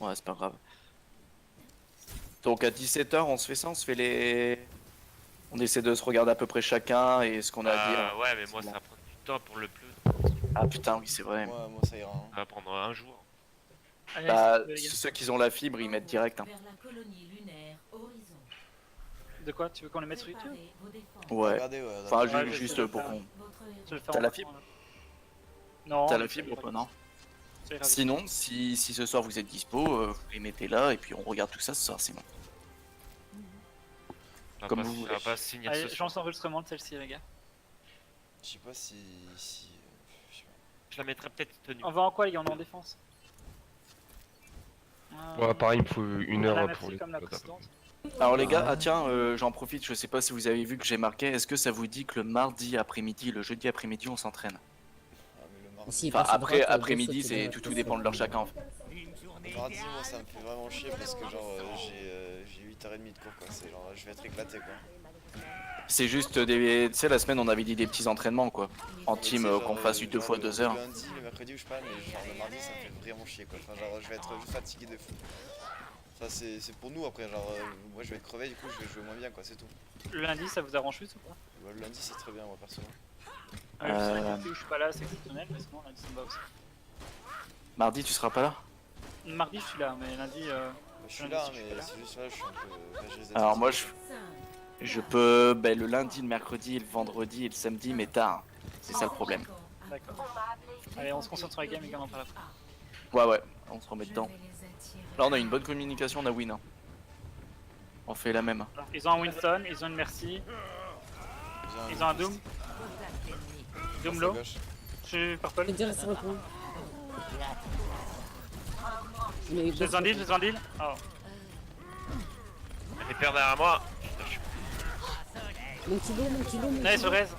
Ouais, c'est pas grave. Donc à 17h, on se fait ça, on se fait les... On essaie de se regarder à peu près chacun et ce qu'on a à dire. Ouais, mais moi Bon. ça va prendre du temps pour le plus. Ah putain, oui, c'est vrai. Moi ça ira. Hein. Ça va prendre un jour. Allez, Bah, les gars. ceux qui ont la fibre, ils mettent direct. Hein. Vers la colonie lunaire Horizon. De quoi? Tu veux qu'on les mette sur YouTube? Préparez vos défenses. Ouais. Regardez, ouais. Enfin, Ouais, je vais juste essayer de pour faire. qu'on... Votre Je vais le héros. faire T'as en la même fibre? temps, là. Non. T'as mais la ça fibre ou ira pas, vite. non? Ça ira vite. Sinon, si ce soir vous êtes dispo, vous les mettez là et puis on regarde tout ça ce soir, sinon. Comme vous Ça voulez. va pas se finir Allez, ce je soir. lance l'enregistrement de celle-ci, les gars. Je sais pas si. Je sais pas. Je la mettrai peut-être tenue. On va en quoi, les gars? On est en défense. Ouais, pareil, il me faut une Voilà, heure merci, pour les. comme la précédente. Alors les gars, ah tiens, j'en profite, je sais pas si vous avez vu que j'ai marqué, est-ce que ça vous dit que le mardi après-midi, le jeudi après-midi, on s'entraîne? Ah, mais le mardi. Si, Enfin, passe à après, droite, après-midi, gauche, c'est tu tout dois- dépend de leur chacun. En fait. Le mardi, moi ça me fait vraiment chier parce que genre j'ai 8h30 de cours quoi. C'est genre je vais être éclaté quoi. C'est juste des... Tu sais, la semaine, on avait dit des petits entraînements, quoi. En Mais team, tu sais, genre, qu'on fasse du 2 genre, fois le 2 heures. lundi, le mercredi, je sais pas, mais genre le mardi ça me fait vraiment chier quoi. Enfin, genre je vais être juste fatigué de fou. Ça c'est pour nous après, genre moi je vais être crevé, du coup je vais jouer moins bien quoi, c'est tout. Le lundi, ça vous arrange plus ou pas? Bah, le lundi c'est très bien moi perso. Ouais, c'est vrai que je suis pas là, c'est exceptionnel, mais sinon lundi ça me va aussi. Mardi, tu seras pas là? Mardi, je suis là, mais lundi. Bah, je suis lundi, là, si je suis mais là. c'est juste là, je suis un peu. Bah, je les ai Alors moi, fatigués. je peux le lundi, le mercredi, le vendredi et le samedi, mais tard. C'est ça le problème. D'accord. Allez, on se concentre sur la game et on en parle après. Ouais, on se remet dedans. Là, on a une bonne communication, on a win. Hein. On fait la même. Ils ont un Winston, ils ont une Mercy, ils ont un Doom. Doom low. Gauche. Je suis purple. Je vais dire sur le point. Mais Je les en deal, je les en deal. Oh. Elle fait peur derrière moi. mon kilo, mon kilo, mon Nice, kilo. raise.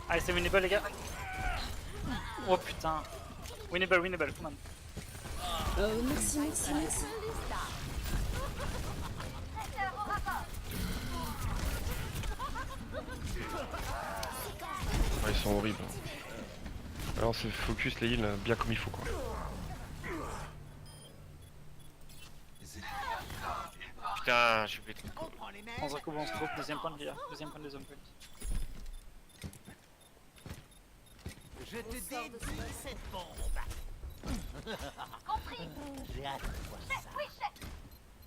Allez, c'est winnable, les gars. Oh putain. Winnable, winnable, come on. Merci. Ouais, ils sont horribles. Alors c'est focus les heals bien comme il faut quoi. Putain, je vais. Prends un coup, on se groupe, deuxième point de guerre, deuxième point de zone point. Je te dédie cette bombe. Compris. J'ai hâte de voir ça.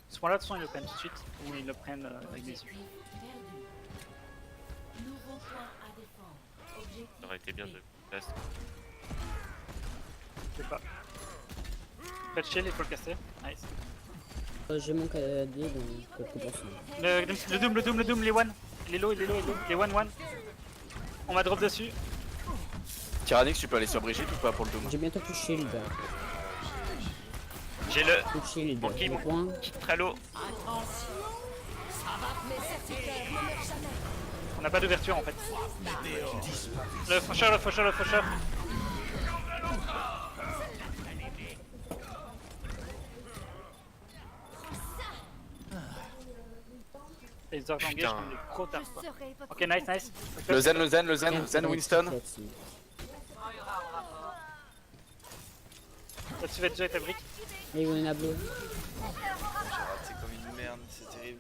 Ce point-là, de toute façon, ils le prennent tout de suite, ou ils le prennent avec des yeux. Nouveau point à défendre. Objectif. Ça aurait été bien de place. Je sais pas. Faites shield, il faut le casser. Nice. J'ai mon KD, donc je peux compenser. Le doom, les one. Les low, les one. On va drop dessus. Tyrannix, tu peux aller sur Brigitte ou pas pour le doom? J'ai bientôt plus de shield. J'ai le Plus de shield. Mon kill. Le point. kit très low. On n'a pas d'ouverture en fait. Le faucheur. Les orgues engagés, Putain. on est trop tard quoi. Ok, nice. Le Zen Winston. Là-dessus va déjà être la brique. Et on a bleu. J'ai raté comme une merde, c'est terrible.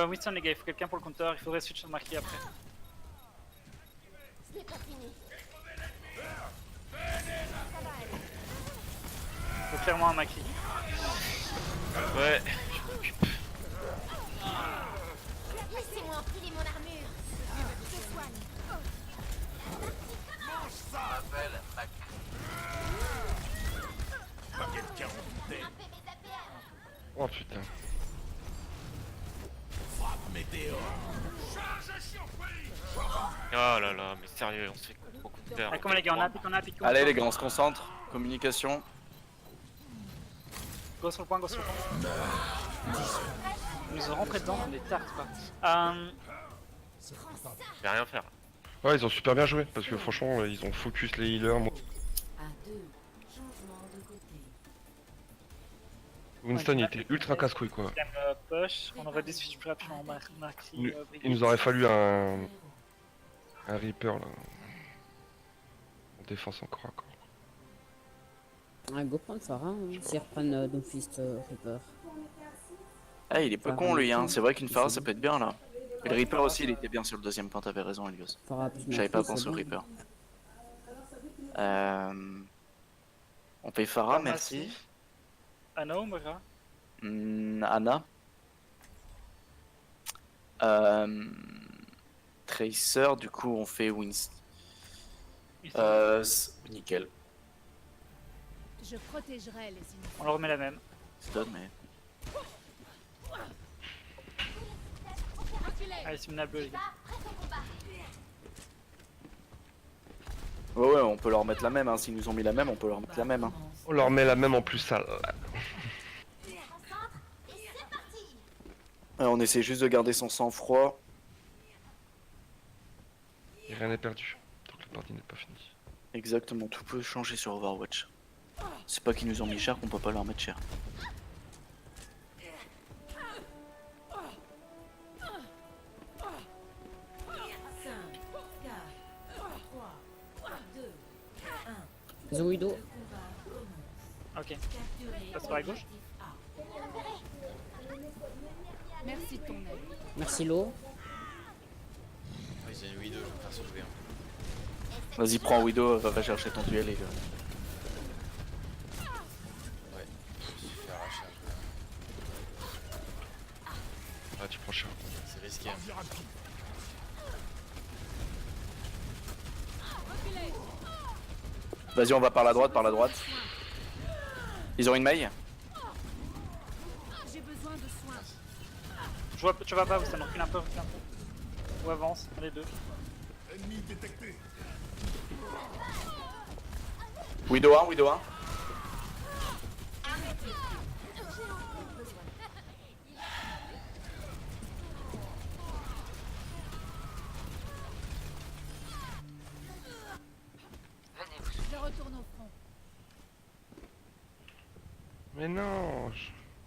Winston les gars, il faut quelqu'un pour le counter, il faudrait switch sur marqué après. Ce n'est pas fini. Faut clairement un Macri. Ouais. Laissez-moi enfiler mon armure. Je soigne. Grimper mes APM. Oh putain. Oh là là, mais sérieux, on se fait trop counter. Allez, comment les gars, on a pique. Allez les gars, on se concentre. Communication. Go sur le point. Ils nous ont rentré dedans comme des tartes quoi. Je vais rien faire. Ouais, ils ont super bien joué parce que franchement ils ont focus les healers. Moi. À 2. Changement de côté. Winston il était ultra casse-couille quoi. Push, on aurait dû switch plus rapidement Macri. Il nous aurait fallu un Un Reaper là. On défense encore à corps. Ah, go prendre Pharah, hein, s'ils reprennent Doomfist Reaper. Ah, il est pas Pharah, con lui, hein. ok. C'est vrai qu'une Pharah ça C'est peut être bien là. Et le Reaper aussi, il était bien sur le deuxième point, t'avais raison, Elios. Pharah plus J'avais pas Morpheus, pensé c'est au bon. Reaper. On paye Pharah, merci. Anna ou Moira? Anna. Tracer, du coup, on fait Wins. Nickel. Je protégerai les innocents. On leur remet la même. C'est donne, mais. Allez, Simna bleu, les gars. Ouais, on peut leur mettre la même, hein. S'ils nous ont mis la même, on peut leur mettre la même. Hein. On leur met la même en plus sale. On essaie juste de garder son sang-froid. Et rien n'est perdu. Donc la partie n'est pas finie. Exactement, tout peut changer sur Overwatch. C'est pas qu'ils nous ont mis cher qu'on peut pas leur mettre cher. Ils ont Widow. Ok. Passe par la gauche. Merci de ton aide. Merci Lo. Ah, ils ont une Widow, je vais me faire sauver. Hein. Vas-y, prends Widow, va chercher ton duel, les gars. Ouais, je me suis fait arracher un peu. Ah, tu prends cher. C'est risqué. Hein. Vas-y, on va par la droite, par la droite. Ils ont une maille. J'ai besoin de soins. Tu vois pas, ça me recule un peu, recule un peu. Ou avance, les deux. Widow 1, Widow 1. Je retourne au front. Mais non.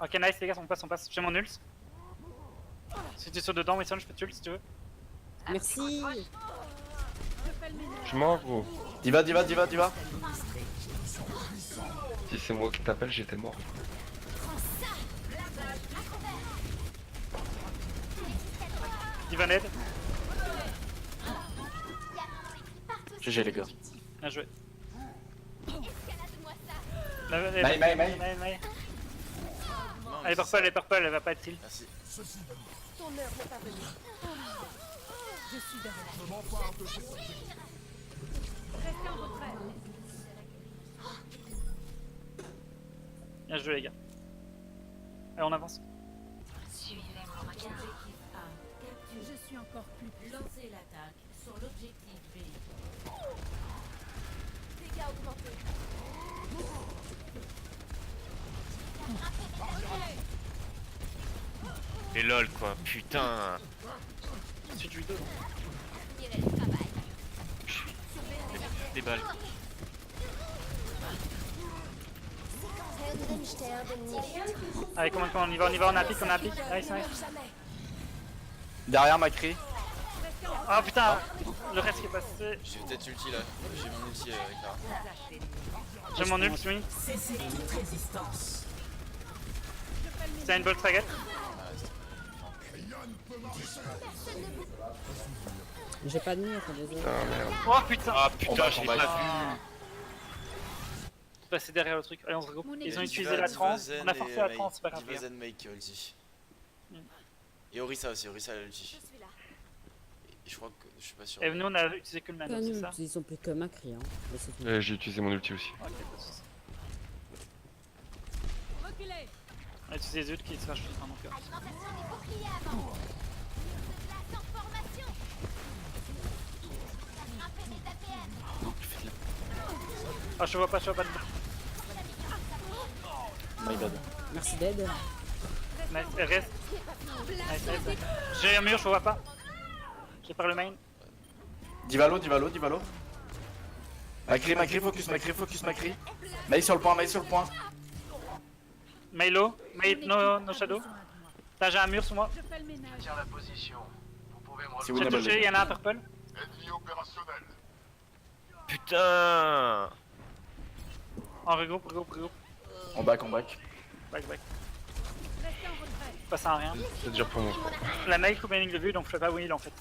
Ok, nice, les gars, on passe. J'ai mon ult. Si tu sautes dedans, Wilson, je peux te ult si tu veux. Merci. Je mens gros. Diva. Si c'est moi qui t'appelle, j'étais mort. Divaned, GG, les gars. bien joué. Escalade-moi Maï. ça. Maï. Non, Allez, mais c'est purple, elle va pas être heal. Merci. Ton heure n'est pas venue. Je suis derrière. Restez en retrait. Bien joué, les gars. Allez, on avance. Je suis encore plus puissant. Lancez l'attaque sur l'objectif B. Dégâts augmentés. Et lol quoi, putain. Ensuite, Widow. Finirez le travail. Des balles. Allez, comment on y va, on a un pic, Nice. Derrière Macri. Ah putain, le reste qui est passé. J'ai peut-être ulti là. J'ai mon ulti avec la. J'ai mon ult, oui. C'est une bolt target. J'ai pas de mur, désolé. Ah merde. Oh putain. Ah putain, je l'ai va. pas vu. Passer derrière le truc. Allez, on se regroupe. Mon Ils ont épée. utilisé la trance. On a forcé la trance, c'est pas grave. Divazen Make ulti. Mm. Et Orisa aussi, Orisa a Je l'ulti. suis là. Et je crois que je suis pas sûr. Et nous, on a utilisé que le nano, Pas c'est nous, ça? ils sont plus que Macri, hein. Mais c'est tout. J'ai utilisé mon ulti aussi. Ok, pas de soucis. Reculez. On a utilisé les ults qui se fâchent tout le temps, donc. Alimentation des boucliers avant. Mur de glace en formation. Grimper des APM. Ah, je vois pas de. My bad. Merci d'aide. Nice, elle reste. Nice. J'ai un mur, je vois pas. J'ai par le main. Divalo. Macri, focus Macri. Maï sur le point. Milo, no shadow. Là, j'ai un mur sur moi. Je fais le ménage. C'est J'ai winnable. touché, il y en a un purple. Putain. En regroupe, regroupe, regroupe. En back, en back. Back, back. Pas ça à rien. C'est déjà pour moi. La Mei coupe une ligne de vue donc je peux pas wheel en fait.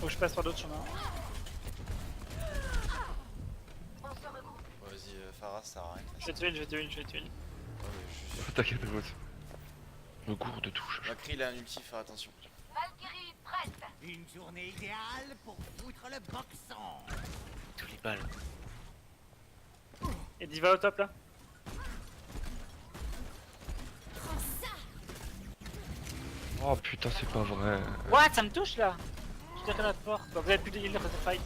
Faut que je passe par d'autres chemins. Vas-y, Pharah, ça sert à rien. Je vais tuer, je vais tuer, je vais tuer. Ouais, mais je suis... T'inquiète, boss. Le gourde de touche. Macri, il a un ulti, faire attention. Une journée idéale pour foutre le boxon. Tous les balles. Et Diva au top là. Oh putain, c'est pas vrai. What? Ça me touche là. Je dirais la porte. Vous avez plus de heal dans cette fight.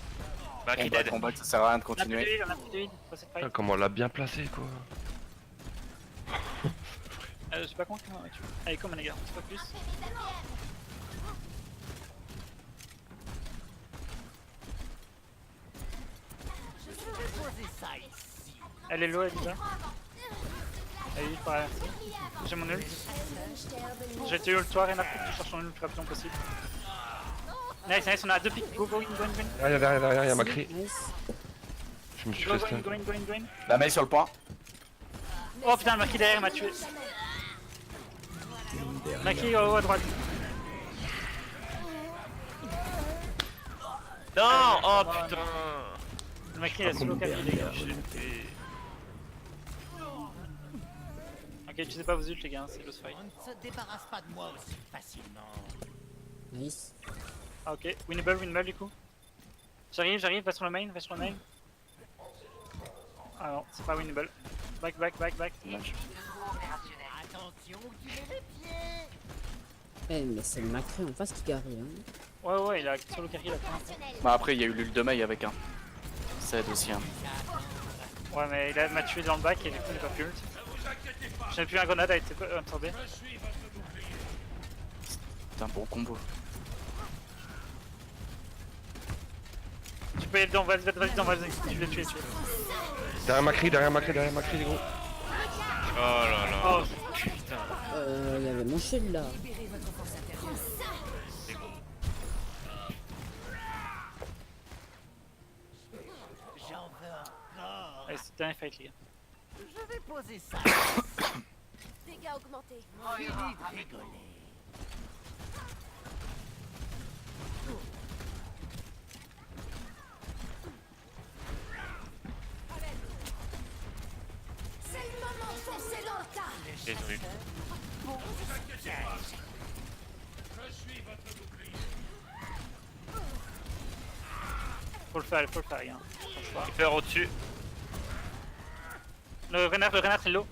Macri En dead. back, en back, ça sert à rien de On a plus de continuer. heal, on a plus de heal dans cette Ah, fight. comment on l'a bien placé quoi. Je suis pas con comment tu vois. Allez, comment les gars, c'est pas plus. Posez ça ici. Elle est low, elle est là. Elle est par RC. J'ai mon ult. J'ai tué ult toi, Renard, tu cherches ton ult le plus rapidement possible. Nice, nice, on a 2 pics. Go, go, in, go, in, go, in. Derrière, y'a Macri. Nice. Je me suis Go, fait go, in, stun. go, in, go, in, go, in. La mail sur le point. Oh putain, le Maki derrière m'a tué. Maki au haut à droite. Non. Oh Ah, putain. Le Maki il a solo carry les gars. Ok, tu sais pas vos ult les gars, c'est le fight. On ne se débarrasse pas de moi aussi facilement. Nice. Ah ok, winnable du coup. J'arrive, va sur le main, va sur le main. Ah non, c'est pas winnable. Back. Attention, tu mets les pieds. Eh, mais c'est le Macri en face qui carry, hein. Ouais, il a solo carry la fin. Bah après, il y a eu l'ult de mail avec un. Ça aide aussi. Hein. Ouais, mais il m'a tué dans le back et du coup, il est pas plus ult. J'ai plus un grenade à être absorbé. C'est un bon combo. Tu peux y aller dedans, vas-y, tu l'as tué. Derrière Macri, les gros. Oh là là. Oh, Putain. Il y avait mon shield là. J'en veux encore. allez, c'est le dernier fight les gars. Je vais poser ça. Dégâts augmentés. Fini de rigoler. C'est le moment de foncer dans le tas. Les ont eu. Faut le faire les gars. Hyper au-dessus. Le renard c'est low.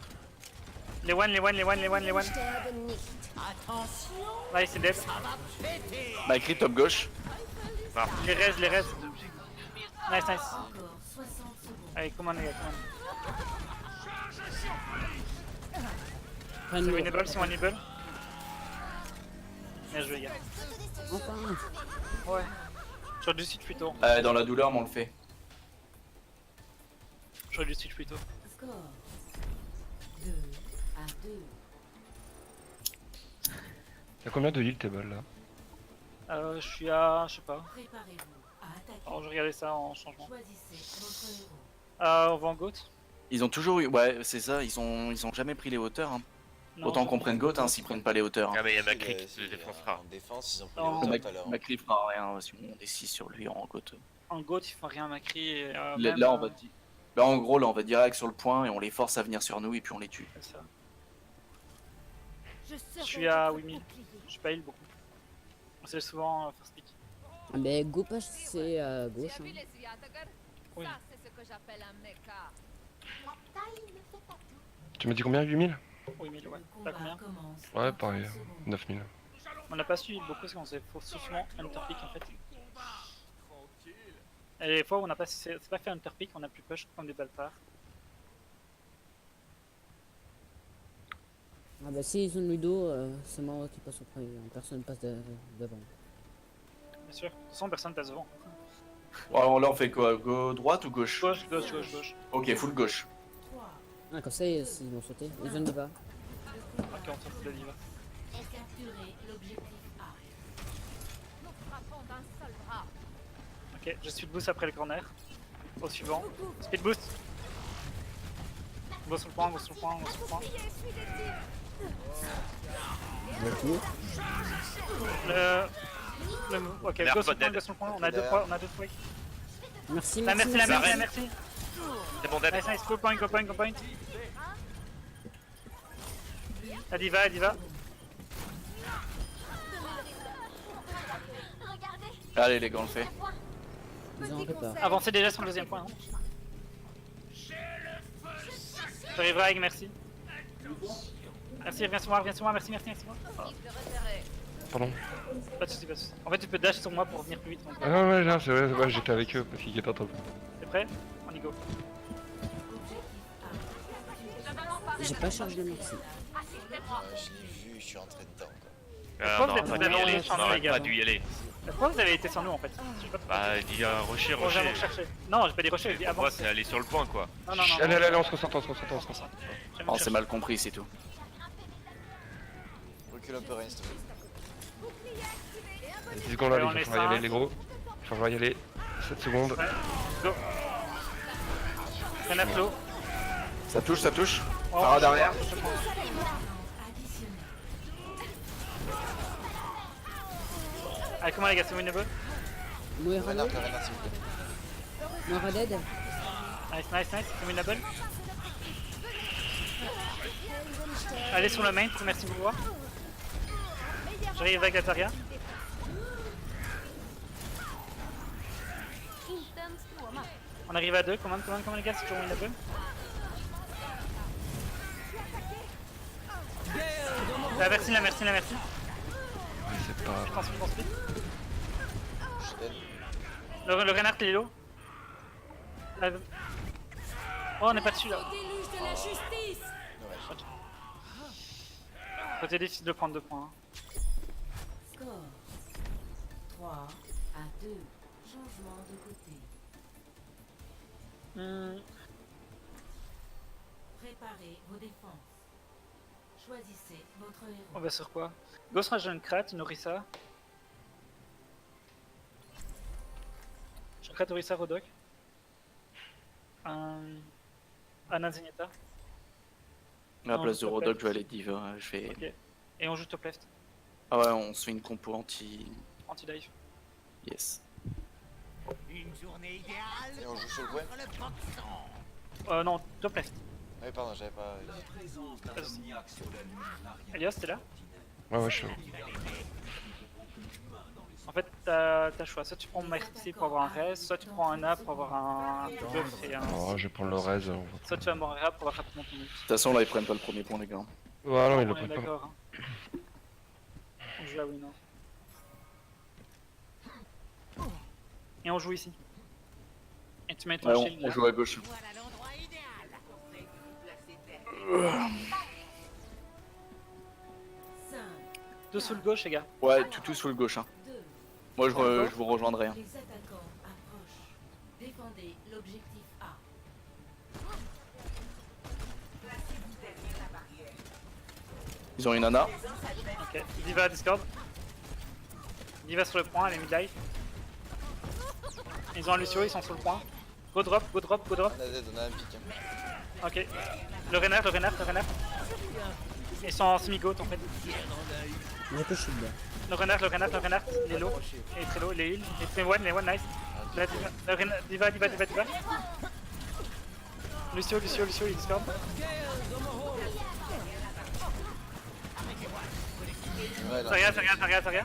Les one. Sterben nicht. Attention, Là, c'est dead. ça va péter. Macri top gauche. Les res. Nice. Encore 60 secondes. Allez, commande les gars, commande. Prenne C'est le. winnable, c'est winnable. Bien joué les gars. Enfin. Ouais. J'aurais dû switch plus tôt. Dans la douleur, mais on le fait. J'aurais dû switch plus tôt. Score 2 à 2. Y'a combien de heal tes balles là? Je suis à... je sais pas. Préparez-vous à attaquer. Alors je vais regarder ça en changement. Choisissez votre héros. On va en GOAT. Ils ont toujours eu. Ouais, c'est ça, ils ont jamais pris les hauteurs. Hein. Non, Autant qu'on prenne GOAT, hein, s'ils prennent pas les hauteurs. Hein. Ah mais y'a Il Macri est- qui le il est défoncera. En défense, ils ont pris Non, les Le hauteurs tout à l'heure. Macri fera rien si on est 6 sur lui en GOAT. En GOAT, ils font rien à Macri. Et, Là, on va dire. Là, en gros, là, on va direct sur le point et on les force à venir sur nous et puis on les tue. C'est ça. Je suis à 8000. Je pas heal beaucoup. C'est souvent first pick. Ah, mais go passer à gauche. Hein. Oui. Ça, c'est ce que j'appelle un mecha. La taille ne fait pas tout. Tu m'as dit combien? 8000? Oui, 1000, ouais. Le T'as combat combien? commence. Ouais, dans pareil. 30 secondes. 9000. On n'a pas suivi beaucoup parce qu'on s'est souvent underpick en fait. Et les fois où on n'a pas, c'est pas fait underpick, on a plus push comme des balles par. Ah bah si ils ont Ludo, c'est moi qui passe au premier. Personne passe devant. Bien sûr. De toute façon, personne passe devant. Bon, alors là, on fait quoi? Go droite ou gauche? Gauche. Ok, full gauche. 3. Ah comme ça ils vont sauter. Ils viennent de bas. Ok, on s'en fout de la diva. Capturez l'objectif A. Ok, je speed boost après le corner. Au suivant. Speed boost. Go sur le point, go sur le point, go sur le point. Ok, L'air go sur pas le point, dead. go sur le point. On a deux fois, Merci, La merci, merci, la merci. merci, la merci. C'est bon dead. Nice, nice, go point, go point, go point. La diva, la diva. Allez, les gars, on le fait. Ils ont réparé. Avancez déjà sur le deuxième point. Hein. J'arriverai avec merci. Merci, reviens sur moi, merci, merci, merci. Pardon. Pas de soucis, pas de soucis. En fait, tu peux dash sur moi pour venir plus vite. Donc, Ah non, ouais, non, c'est vrai, ouais, j'étais avec eux parce qu'ils étaient en train de... t'es prêt? On y go. J'ai pas chargé de merci. Je l'ai vu, je suis rentré dedans quoi. Ah, Pourquoi non, vous on avez aurait allé dû y sur aller. nous, On les gars, aurait pas dû y aller. Pourquoi vous avez été sans nous en fait? Je sais pas trop. Bah, il y a rocher, Bon, j'avoue rocher. chercher. Non, j'ai pas dit rocher, j'ai dit Moi, avance. c'est aller sur le point quoi. Non, non, non. Allez, allez, allez, on se concentre, on se concentre, on se concentre. On s'est mal compris, c'est tout. Recule un peu rien s'il te plaît. Allez, 10 secondes là, Ouais, on il est va falloir y cinq. aller, les gros. Il va falloir y aller. 7 secondes. Ouais, go. Renard flow. Ça touche, ça touche. Oh, Ah, derrière. Allez, comment les gars, c'est winnable? Moira Renard, dead. renard s'il vous plaît. Moira dead. Nice, nice, nice, c'est winnable. Allez sur le main, merci de vous voir. J'arrive avec la Zarya. On arrive à 2, commande les gars, c'est toujours winnable. La merci, la merci, la merci. Ouais, c'est pas... Je pense, je pense. Je suis dead. Le renard, il est low. La- Oh, on n'est pas dessus là. C'était difficile de prendre 2 points. Hein. Score 3 à 2. Changement de côté. Préparez vos défenses. Choisissez votre héros. On va sur quoi? Ghost Rage Jeune Krat, Norissa. Jeune Krat, Norissa, Rodok. Anna Zenyatta. À la Non, place de top Rodok, left. je vais aller Diva. Je vais... Ok. Et on joue top left. Ah ouais, on se fait une compo anti... Anti-dive. Yes. Une journée idéale Et on joue sur le point. pour le boxon. Non, top left. Ah oui pardon, j'avais pas... Elias, t'es là? Ouais, ouais, je suis... En fait, t'as le choix. Soit tu prends Merci pour avoir un res, soit tu prends un A pour avoir un buff et un. Oh, je vais prendre le res. On va... Soit tu vas mourir pour avoir rapidement ton ult. De toute façon, là, ils prennent pas le premier point, les gars. Ouais, non, il le On est prend pas. d'accord. Hein. On joue à win. Hein. Et on joue ici. Et tu mets ton Ouais, shield on là. joue à gauche. Voilà l'endroit idéal. 5, 2 sous le gauche, les gars. Ouais, tout sous le gauche. Hein. 2. Moi, je vous rejoindrai. Hein. Les attaquants approchent. Défendez l'objectif A. Ils ont une Nana. Ok. Diva à Discord. Diva sur le point, elle est mid-life. Ils ont un Lucio, ils sont sur le point. Go drop, go drop, go drop. On a dead, on a un pic. Hein. Ok. Le renard, le renard, le renard. Ils sont en semi-goat en fait. J'ai que shield. Le renard, il est low. Il est très low, il est heal. Il est one, nice. La diva, le renard, diva. Lucio, il discord. Ouais, là, Zarya. on a dead.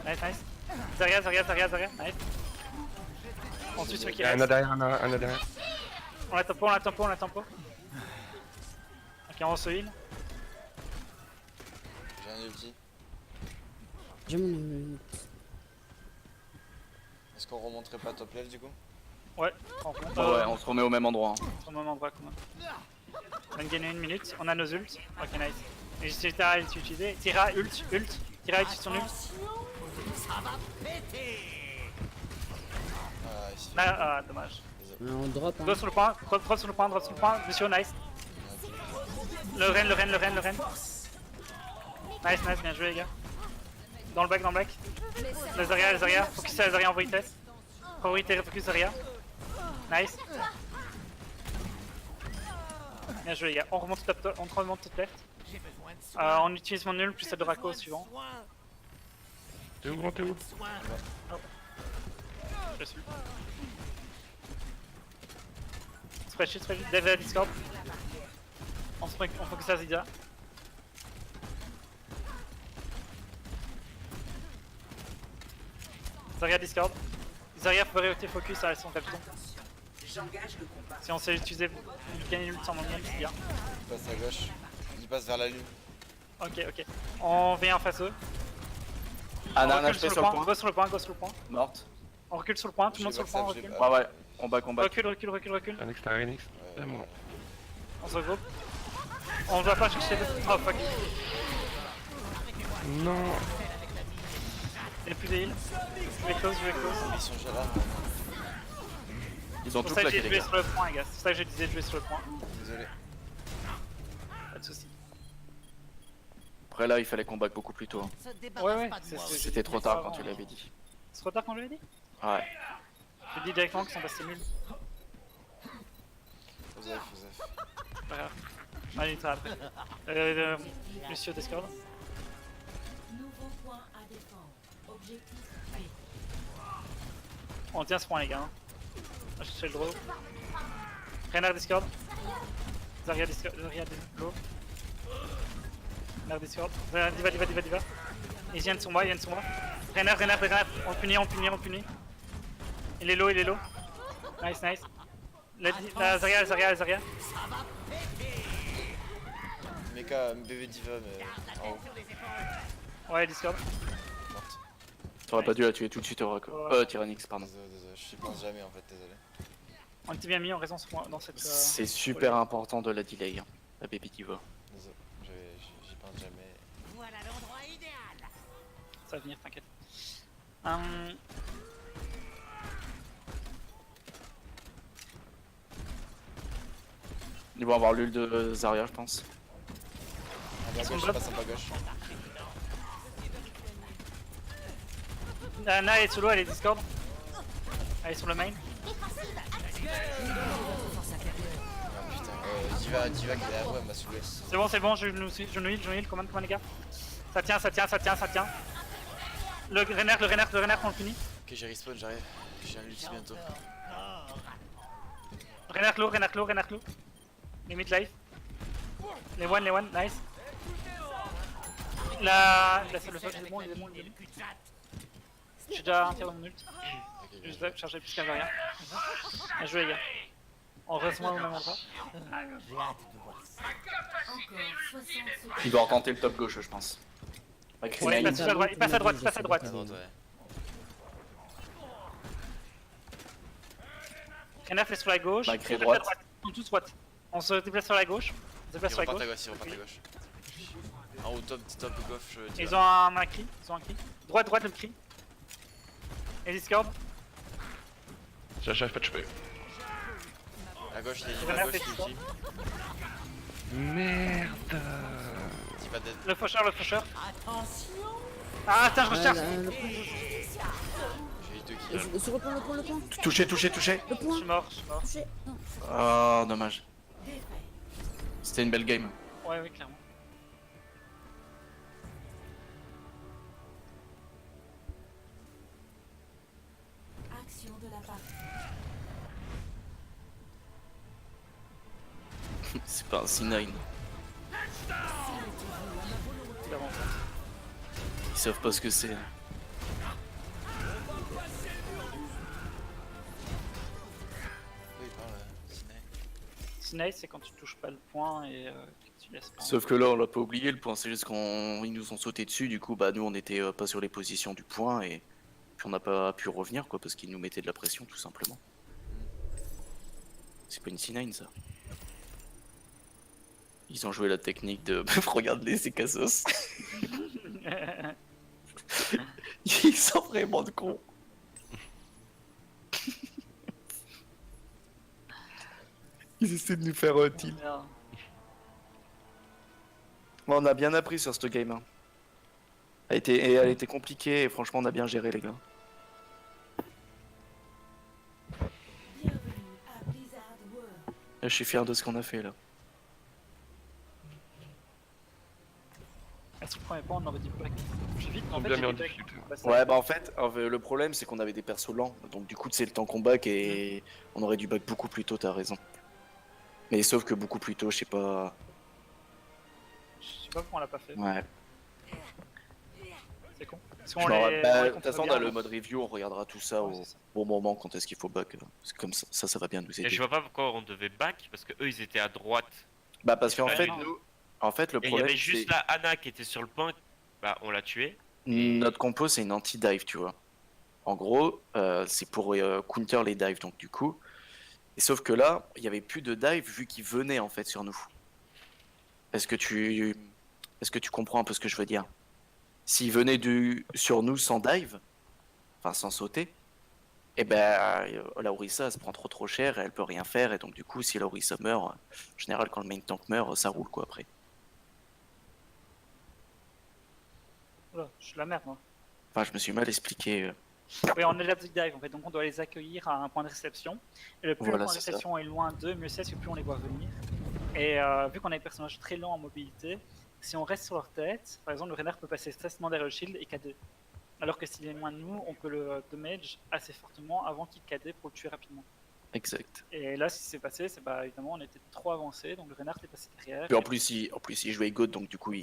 Nice. Zarya, nice. On tue celui qui Il y a un reste. derrière, un derrière. On la tempo. Ok, on se heal. J'ai un ulti. J'ai mon ult. Est-ce qu'on remonterait pas top level du coup? Ouais, on compte. Ouais, on se remet au même endroit. Hein. Au même endroit quand même. On va gagner 1 minute, on a nos ults. Ok, nice. Et j'ai Tira ult utilisé. Tira ult. Tira utilise son ult. Ça va péter. Ah ici. Ah, dommage. On drop. Hein. Drop sur le point. Lucio, nice. Le Ren. Nice, bien joué les gars. Dans le back, La Zarya, focus à la Zarya en vitesse. Priorité, focus Zarya. Nice. Bien joué les gars, on remonte top, on remonte top left. J'ai besoin de soins. On utilise mon nul plus la Dorako au suivant. T'es où, grand, t'es où? Je suis. Spreadsheet, Dave à Discord. On focus à Zidia. Zarya Discord. Zarya faut priorité focus à son capitaine. Si on sait utiliser gagner l'ult sans mon nul, c'est bien. Il passe à gauche. Il passe vers la lune. Ok. On vient en face eux. Ah On non, recule je fais sur sur le le point, point. go sur le point. Morte. On recule sur le point, tout le monde J'ai sur le point, on backstab, recule. Ouais, combat. Recule. Phoenix, t'as Phoenix. C'est bon. On se regroupe. On va pas chercher de... Oh fuck. Non. Il n'y a plus de heal. Je vais close. Ils sont déjà là. Ils ont C'est tout pour ça que plaqué, j'ai les joué gars. sur le point les gars, c'est pour ça que je disais jouer sur le point. Désolé. Pas de soucis. Après là, il fallait qu'on back beaucoup plus tôt. Hein. Se débarrasse Ouais, pas de moi. C'était trop tard quand tu l'avais dit. C'est trop tard quand je l'ai dit? Ouais. Je dis directement qu'ils sont passés nuls. Joseph. Pas grave. Allez, ça après. Monsieur Discord. Nouveau point à défendre. Objectif B. On tient ce point les gars. Hein. Je fais le draw. Renard Discord. Zarya Discord. Go. Renard Discord. Diva. Ils viennent sur moi. Renard. On punit. Il est low. Nice. La Zarya. Mecha, bébé diva, mais en haut. Ouais, Discord. Morte. T'aurais pas dû la tuer tout de suite au record. Tyrannix, pardon. Désolé, je pense jamais en fait, désolé. On était bien mis en raison dans cette. C'est super important de la delay, hein, la baby diva. Désolé, j'y pense jamais. Voilà l'endroit idéal. Ça va venir, t'inquiète. Ils vont avoir l'ul de Zarya, je pense. En bas gauche, je passe en bas gauche. Anna est solo, elle est Discord. Elle est sur le main. Putain, Diva qui est derrière moi, elle m'a saoulé. C'est bon, je nous heal, comment les gars. Ça tient. Le Renard, on le finit. Ok, j'ai respawn, j'arrive. J'ai un ulti bientôt. Renard low. Les mid life. Les one, nice. Le fuck, il est bon. J'ai déjà un tir dans mon ult. Je vais charger plus qu'un rien. Bien joué les gars. On reste moins au même endroit. J'ai hâte de voir ça. Encore 60 secondes. Il doit retenter le top gauche, je pense. Avec Ouais, il Remain. passe à droite. À droite, ouais. Renard fait sur la gauche. Bah, crée On se déplace à droite. On tous droite. On se déplace sur la gauche. Ils repartent à gauche, En haut, top gauche. Ils ont un cri. Droite le cri. Et Discord. J'arrive pas de choper. À gauche, il y a Renard Diva à fait gauche, Discord. Merde. Diva dead. Le faucheur. Attention. Ah, attends, je recherche. J'ai eu 2 kills. Sur le point. Touché. Le Je point. suis mort. Touché. Non. Oh, dommage. C'était une belle game. Ouais, clairement. Action de la partie. C'est pas un C9. Clairement. Ils savent pas ce que c'est. Oui, il parle, Ciné. Snake, c'est quand tu touches pas le point et que tu laisses pas. Sauf que là, on l'a pas oublié, le point, c'est juste qu'ils nous ont sauté dessus, du coup, bah nous, on était pas sur les positions du point, et puis on n'a pas pu revenir, quoi, parce qu'ils nous mettaient de la pression, tout simplement. C'est pas une C9, ça. Ils ont joué la technique de... Regarde-les, ces cassos. Ils sont vraiment de cons. Ils essaient de nous faire un tilt. Merde. Bon, on a bien appris sur ce game. Hein. Elle était compliquée et franchement on a bien géré les gars. Bienvenue à Blizzard World. Je suis fier de ce qu'on a fait là. Ah, si le premier point, on aurait dit back. J'ai vite, Ils en ont fait, bien j'ai mis en dit back. difficulté. Bah, ça- Ouais bah en fait le problème c'est qu'on avait des persos lents. Donc du coup c'est le temps qu'on back et on aurait dû back beaucoup plus tôt, t'as raison. Mais sauf que beaucoup plus tôt, je sais pas. Je sais pas pourquoi on l'a pas fait. Ouais. C'est con. Parce Je qu'on m'en les- rappelle- on bah, les de toute façon contrôle dans bien, le mode review on regardera tout ça Ouais, au c'est ça. bon moment quand est-ce qu'il faut back. Parce que comme ça va bien nous Et aider. je vois pas pourquoi on devait back parce que eux ils étaient à droite. Bah parce qu'en Pas fait du tout. nous, en fait le Et il y problème avait juste c'est la Anna qui était sur le point. Bah on l'a tué. notre compo c'est une anti-dive, tu vois. En gros, c'est pour counter les dives, donc du coup. Et sauf que là, il y avait plus de dive vu qu'ils venaient en fait sur nous. Est-ce que tu comprends un peu ce que je veux dire? S'ils venaient sur nous sans dive, enfin sans sauter, et ben la Orisa elle se prend trop cher, elle peut rien faire et donc du coup si la Orisa meurt, en général quand le main tank meurt, ça roule quoi après. Oula, je suis la merde, moi. Enfin je me suis mal expliqué. Oui, on est la petite dive en fait, donc on doit les accueillir à un point de réception. Et le plus Voilà, le point de c'est ça. réception est loin d'eux, mieux c'est, parce que plus on les voit venir. Et vu qu'on a des personnages très lents en mobilité, si on reste sur leur tête, par exemple, le renard peut passer stressement derrière le shield et KD. Alors que s'il est loin de nous, on peut le damage assez fortement avant qu'il KD pour le tuer rapidement. Exact. Et là, ce qui s'est passé, c'est bah évidemment on était trop avancé, donc le renard est passé derrière. Puis en plus il jouait God donc du coup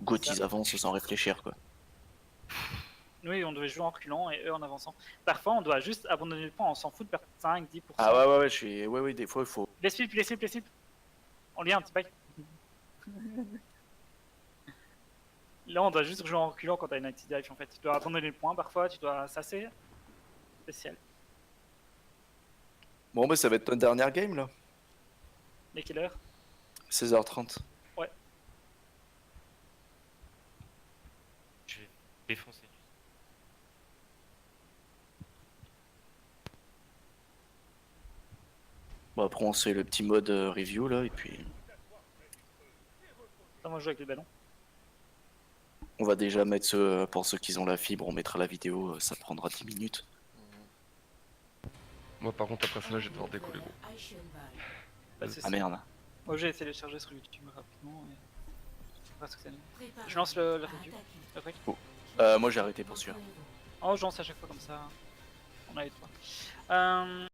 God Ça. ils avancent sans réfléchir quoi. Oui, on devait jouer en reculant et eux en avançant. Parfois, on doit juste abandonner le point, on s'en fout de perdre 5-10%. Ah ouais, ouais, des fois il faut. Les slips, les slips, les slips. On lit un petit bail. Là, on doit juste jouer en reculant quand t'as une active dive en fait. Tu dois abandonner le point parfois, tu dois. C'est assez spécial. Bon bah ça va être notre dernière game là. Les killers. 16h30. Je vais défoncer. Bon après on se fait le petit mode review là et puis Ça, moi, je joue avec les ballons. on va déjà mettre ceux pour ceux qui ont la fibre, on mettra la vidéo, ça prendra 10 minutes. Moi par contre après ça là je vais devoir décoller gros. Bah, c'est Ah ça. merde. Moi, j'ai essayé de les charger sur YouTube rapidement. Et... Je sais pas ce que ça donne. Préparez-vous Je lance le à review. attaquer. Après. Moi j'ai arrêté pour celui-là. Oh, je lance à chaque fois comme ça. On a les trois.